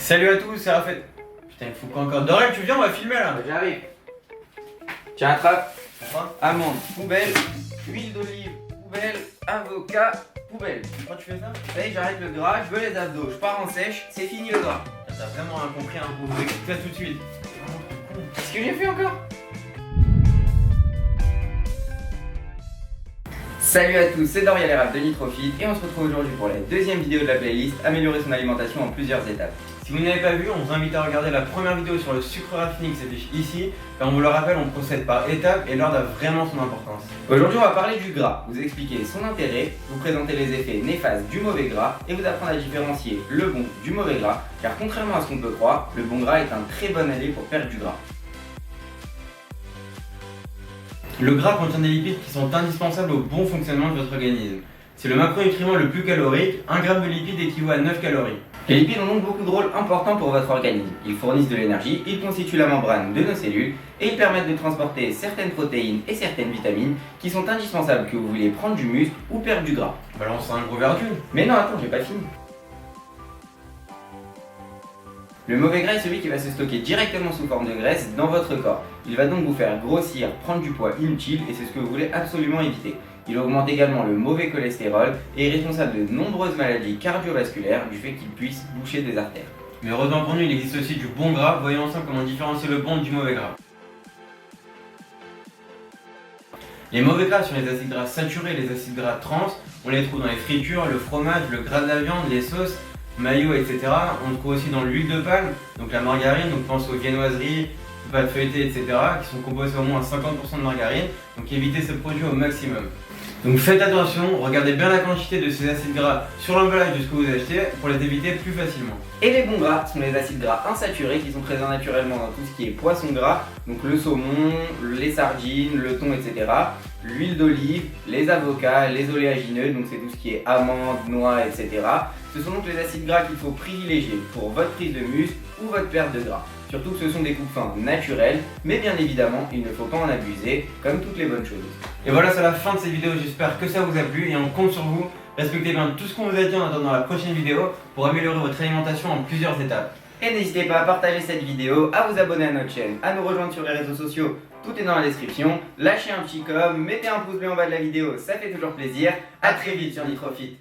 Salut à tous, c'est Raphaël. Putain, il faut qu'encore. Dorel, tu viens, on va filmer là. J'arrive. Tiens, attrape. Enfin, Amande, poubelle. Huile d'olive, poubelle. Avocat, poubelle. pourquoi tu fais ça? Ça y est, j'arrête le gras, je veux les abdos. Je pars en sèche, c'est fini le gras. T'as vraiment rien compris, hein. Vous écoutez ça tout de suite. Qu'est-ce que j'ai fait encore? Salut à tous, c'est Dorian et Raph de Nitrofit et on se retrouve aujourd'hui pour la deuxième vidéo de la playlist Améliorer son alimentation en plusieurs étapes. Si vous n'avez pas vu, on vous invite à regarder la première vidéo sur le sucre raffiné qui s'affiche ici. Car on vous le rappelle, on procède par étapes et l'ordre a vraiment son importance. Aujourd'hui on va parler du gras, vous expliquer son intérêt, vous présenter les effets néfastes du mauvais gras et vous apprendre à différencier le bon du mauvais gras, car contrairement à ce qu'on peut croire, le bon gras est un très bon allié pour perdre du gras. Le gras contient des lipides qui sont indispensables au bon fonctionnement de votre organisme. C'est le macronutriment le plus calorique, 1 g de lipides équivaut à 9 calories. Les lipides ont donc beaucoup de rôles importants pour votre organisme. Ils fournissent de l'énergie, ils constituent la membrane de nos cellules et ils permettent de transporter certaines protéines et certaines vitamines qui sont indispensables que vous vouliez prendre du muscle ou perdre du gras. Balance un gros verre d'huile. Mais non, attends, j'ai pas fini. Le mauvais gras est celui qui va se stocker directement sous forme de graisse dans votre corps. Il va donc vous faire grossir, prendre du poids inutile et c'est ce que vous voulez absolument éviter. Il augmente également le mauvais cholestérol et est responsable de nombreuses maladies cardiovasculaires du fait qu'il puisse boucher des artères. Mais heureusement pour nous, il existe aussi du bon gras. Voyons ensemble comment différencier le bon du mauvais gras. Les mauvais gras sont les acides gras saturés et les acides gras trans. On les trouve dans les fritures, le fromage, le gras de la viande, les sauces, mayo, etc. On le trouve aussi dans l'huile de palme, donc la margarine, donc pense aux viennoiseries, pâtes feuilletées, etc. qui sont composées au moins à 50% de margarine, donc évitez ce produit au maximum. Donc faites attention, regardez bien la quantité de ces acides gras sur l'emballage de ce que vous achetez pour les éviter plus facilement. Et les bons gras sont les acides gras insaturés qui sont présents naturellement dans tout ce qui est poisson gras, donc le saumon, les sardines, le thon, etc. L'huile d'olive, les avocats, les oléagineux, donc c'est tout ce qui est amandes, noix, etc. Ce sont donc les acides gras qu'il faut privilégier pour votre prise de muscle ou votre perte de gras. Surtout que ce sont des coupes fins naturelles, mais bien évidemment, il ne faut pas en abuser, comme toutes les bonnes choses. Et voilà, c'est la fin de cette vidéo, j'espère que ça vous a plu et on compte sur vous. Respectez bien tout ce qu'on vous a dit en attendant la prochaine vidéo pour améliorer votre alimentation en plusieurs étapes. Et n'hésitez pas à partager cette vidéo, à vous abonner à notre chaîne, à nous rejoindre sur les réseaux sociaux, tout est dans la description. Lâchez un petit com, mettez un pouce bleu en bas de la vidéo, ça fait toujours plaisir. A très vite sur Nitrofit.